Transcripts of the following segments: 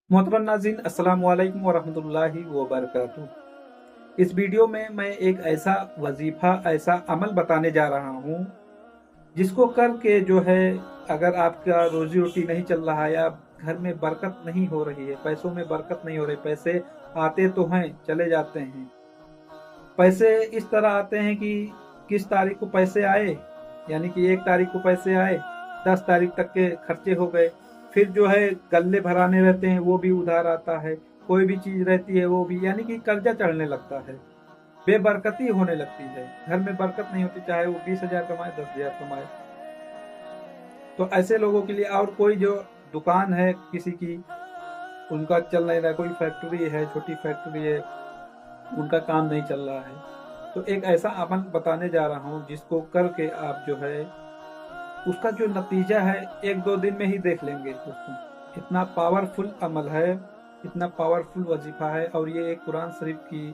मोहतरम नाज़रीन, अस्सलाम वालेकुम वरहमतुल्लाहि वबरकातुह। इस वीडियो में मैं एक ऐसा वजीफ़ा, ऐसा अमल बताने जा रहा हूँ जिसको करके जो है, अगर आपका रोजी रोटी नहीं चल रहा है या घर में बरकत नहीं हो रही है, पैसों में बरकत नहीं हो रही, पैसे आते तो हैं चले जाते हैं। पैसे इस तरह आते हैं कि किस तारीख को पैसे आए, यानी कि 1 तारीख को पैसे आए, 10 तारीख तक के खर्चे हो गए। फिर जो है गल्ले भराने रहते हैं, वो भी उधार आता है। कोई भी चीज़ रहती है वो भी, यानी कि कर्जा चढ़ने लगता है, बेबरकती होने लगती है। घर में बरकत नहीं होती, चाहे वो 20,000 कमाए, 10,000 कमाए। तो ऐसे लोगों के लिए, और कोई जो दुकान है किसी की, उनका चल नहीं रहा, कोई फैक्ट्री है, छोटी फैक्ट्री है, उनका काम नहीं चल रहा है, तो एक ऐसा अमल बताने जा रहा हूँ जिसको करके आप जो है उसका जो नतीजा है 1-2 दिन में ही देख लेंगे दोस्तों। इतना पावरफुल अमल है, इतना पावरफुल वजीफा है। और ये एक कुरान शरीफ की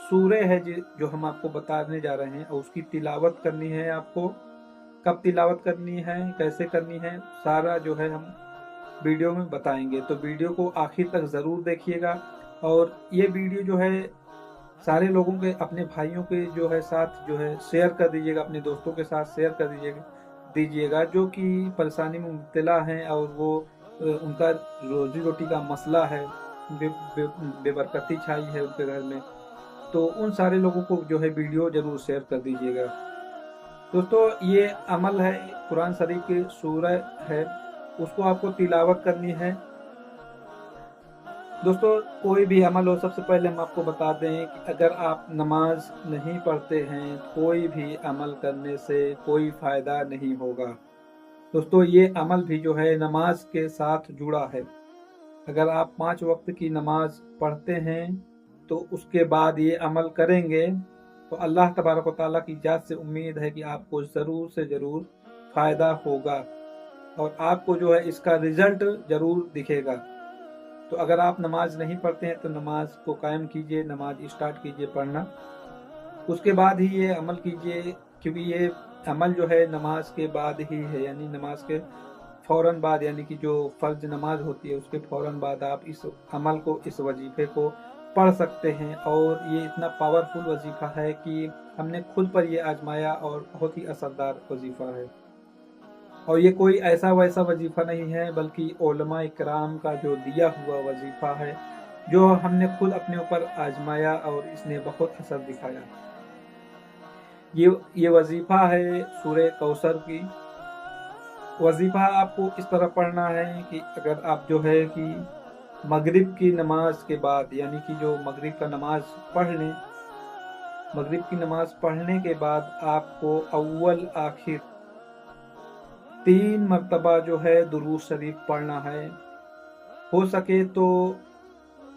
सूरे है जो हम आपको बताने जा रहे हैं, और उसकी तिलावत करनी है आपको। कब तिलावत करनी है, कैसे करनी है, सारा जो है हम वीडियो में बताएंगे। तो वीडियो को आखिर तक ज़रूर देखिएगा। और ये वीडियो जो है सारे लोगों के, अपने भाइयों के जो है साथ जो है शेयर कर दीजिएगा, अपने दोस्तों के साथ शेयर कर दीजिएगा जो कि परेशानी में मुब्तला हैं, और वो उनका रोजी रोटी का मसला है, बेबरकती छाई है उनके घर में। तो उन सारे लोगों को जो है वीडियो जरूर शेयर कर दीजिएगा दोस्तों। ये अमल है, कुरान शरीफ की सूरह है, उसको आपको तिलावत करनी है दोस्तों। कोई भी अमल हो, सबसे पहले हम आपको बता दें कि अगर आप नमाज नहीं पढ़ते हैं, कोई भी अमल करने से कोई फ़ायदा नहीं होगा दोस्तों। ये अमल भी जो है नमाज के साथ जुड़ा है। अगर आप 5 वक्त की नमाज पढ़ते हैं तो उसके बाद ये अमल करेंगे तो अल्लाह तबारक व तआला की जात से उम्मीद है कि आपको ज़रूर से ज़रूर फ़ायदा होगा, और आपको जो है इसका रिज़ल्ट ज़रूर दिखेगा। तो अगर आप नमाज नहीं पढ़ते हैं तो नमाज को कायम कीजिए, नमाज स्टार्ट कीजिए पढ़ना, उसके बाद ही ये अमल कीजिए। क्योंकि ये अमल जो है नमाज के बाद ही है, यानी नमाज के फ़ौरन बाद, यानी कि जो फ़र्ज नमाज होती है उसके फ़ौरन बाद आप इस अमल को, इस वजीफ़े को पढ़ सकते हैं। और ये इतना पावरफुल वजीफ़ा है कि हमने खुद पर ये आजमाया, और बहुत ही असरदार वजीफ़ा है। और ये कोई ऐसा वैसा वजीफ़ा नहीं है, बल्कि उलमा इकराम का जो दिया हुआ वजीफ़ा है, जो हमने खुद अपने ऊपर आजमाया और इसने बहुत असर दिखाया। ये वजीफ़ा है सूरह कौसर की। वजीफ़ा आपको इस तरह पढ़ना है कि अगर आप जो है कि मगरिब की नमाज के बाद, यानी कि जो मगरिब का नमाज पढ़ लें, मगरिब की नमाज पढ़ने के बाद आपको अव्वल आखिर 3 मरतबा जो है दुरूद शरीफ पढ़ना है। हो सके तो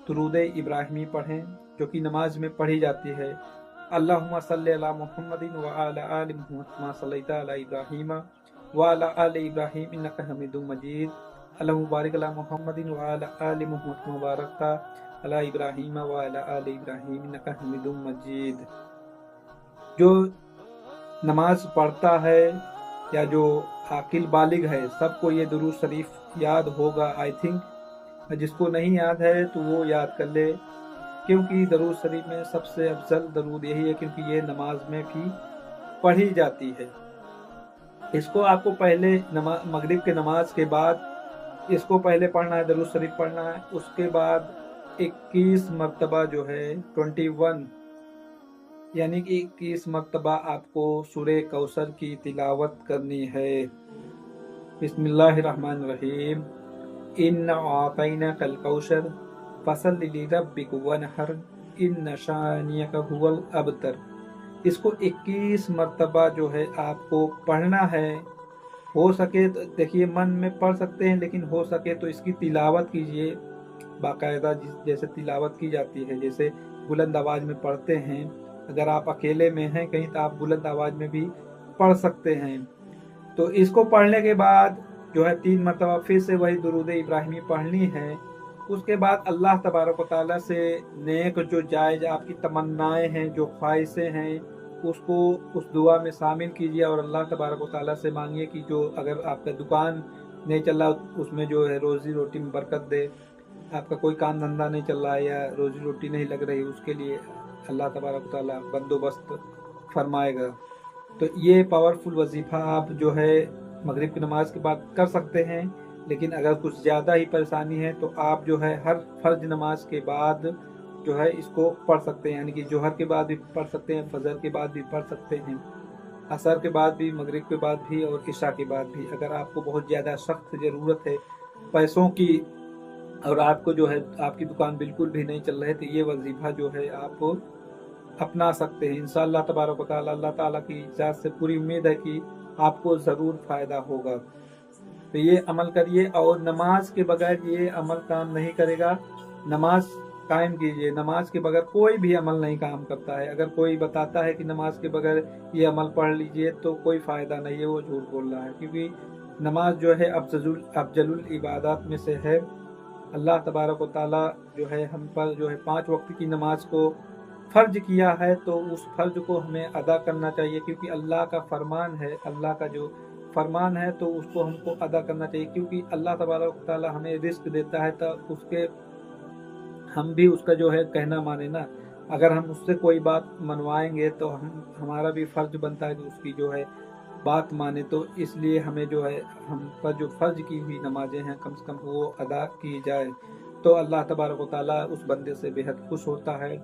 दुरूद इब्राहिमी पढ़ें, जो कि नमाज में पढ़ी जाती है। अल्लाहुम्मा सल्ली अला मुहम्मदिन व अला आलि मुहम्मद कमा सल्लैता अला इब्राहीम व अला आलि इब्राहीम इन्नका हमीदुम मजीद। अल्लाहुम्मा बारिक अला मुहम्मदिन व अला आलि मुहम्मद कमा बारकता अला इब्राहीम व अला आलि इब्राहीम इन्नका हमीदुम मजीद। जो नमाज पढ़ता है या जो आकिल बालिग है, सबको ये दुरूद शरीफ याद होगा आई थिंक। जिसको नहीं याद है तो वो याद कर ले, क्योंकि दरूद शरीफ में सबसे अफजल दरूद यही है, क्योंकि ये नमाज में भी पढ़ी जाती है। इसको आपको पहले मगरिब के नमाज के बाद इसको पहले पढ़ना है, दरूद शरीफ पढ़ना है। उसके बाद 21 मरतबा जो है 21, यानी कि 21 मरतबा आपको सूरह कौसर की तिलावत करनी है। बिस्मिल्लाहिर्रहमानिर्रहीम। इन्ना आतैनाकल कौसर फसल्लि लिरब्बिक वनहर इन्न शानियका हुवल अबतर। इसको 21 मरतबा जो है आपको पढ़ना है। हो सके तो देखिए, मन में पढ़ सकते हैं, लेकिन हो सके तो इसकी तिलावत कीजिए बाकायदा, जैसे तिलावत की जाती है, जैसे बुलंद आवाज़ में पढ़ते हैं। अगर आप अकेले में हैं कहीं तो आप बुलंद आवाज़ में भी पढ़ सकते हैं। तो इसको पढ़ने के बाद जो है 3 मरतबा फिर से वही दुरूद इब्राहिमी पढ़नी है। उसके बाद अल्लाह तबारक व तआला से नेक जो जायज़ आपकी तमन्नाएं हैं, जो ख्वाहिशें हैं, उसको उस दुआ में शामिल कीजिए, और अल्लाह तबारक व तआला से मांगिए कि जो अगर आपका दुकान नहीं चल रहा उसमें जो है रोज़ी रोटी में बरकत दे। आपका कोई काम धंधा नहीं चल रहा है या रोजी रोटी नहीं लग रही, उसके लिए अल्लाह तबारक व तआला बंदोबस्त फरमाएगा। तो ये पावरफुल वजीफ़ा आप जो है मगरिब की नमाज के बाद कर सकते हैं। लेकिन अगर कुछ ज़्यादा ही परेशानी है तो आप जो है हर फर्ज नमाज के बाद जो है इसको पढ़ सकते हैं, यानी कि जोहर के बाद भी पढ़ सकते हैं, फजर के बाद भी पढ़ सकते हैं, असर के बाद भी, मगरिब के बाद भी और इशा के बाद भी। अगर आपको बहुत ज़्यादा सख्त ज़रूरत है पैसों की और आपको जो है आपकी दुकान बिल्कुल भी नहीं चल रही, तो ये वजीफ़ा जो है आप अपना सकते हैं। इंशाअल्लाह तबारक व तआला, अल्लाह ताला की इजाज़त से पूरी उम्मीद है कि आपको ज़रूर फ़ायदा होगा। तो ये अमल करिए और नमाज के बगैर ये अमल काम नहीं करेगा। नमाज कायम कीजिए, नमाज के बगैर कोई भी अमल नहीं काम करता है। अगर कोई बताता है कि नमाज के बगैर ये अमल पढ़ लीजिए तो कोई फ़ायदा नहीं है, वो झूठ बोल रहा है, क्योंकि नमाज जो है अफजलुल इबादत में से है। अल्लाह तबारक व तआला जो है हम पर जो है 5 वक्त की नमाज को फ़र्ज किया है, तो उस फ़र्ज को हमें अदा करना चाहिए, क्योंकि अल्लाह का फरमान है, अल्लाह का जो फरमान है तो उसको हमको अदा करना चाहिए। क्योंकि अल्लाह तबारक व तआला हमें रिज़्क देता है तो उसके हम भी उसका जो है कहना माने ना। अगर हम उससे कोई बात मनवाएंगे तो हमारा भी फ़र्ज बनता है कि उसकी जो है बात माने। तो इसलिए हमें जो है हम पर जो फ़र्ज की हुई नमाजें हैं कम से कम वो अदा की जाए, तो अल्लाह तबारक व तआला उस बंदे से बेहद खुश होता है।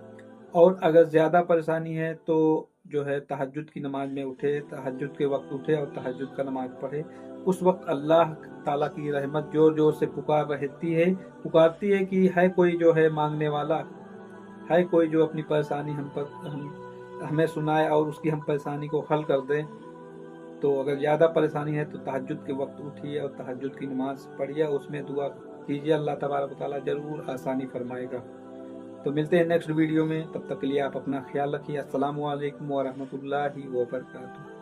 और अगर ज़्यादा परेशानी है तो जो है तहज्जुद की नमाज में उठे, तहज्जुद के वक्त उठे और तहज्जुद का नमाज पढ़े। उस वक्त अल्लाह ताला की रहमत जोर जोर से पुकारती है कि है कोई जो है मांगने वाला, है कोई जो अपनी परेशानी हमें सुनाए और उसकी हम परेशानी को हल कर दें। तो अगर ज़्यादा परेशानी है तो तहज्जुद के वक्त उठिए और तहज्जुद की नमाज पढ़िए, उसमें दुआ कीजिए, अल्लाह तबारक व तआला ज़रूर आसानी फरमाएगा। तो मिलते हैं नेक्स्ट वीडियो में, तब तक के लिए आप अपना ख्याल रखिए। अस्सलामु अलैकुम व रहमतुल्लाहि व बरकातुहू।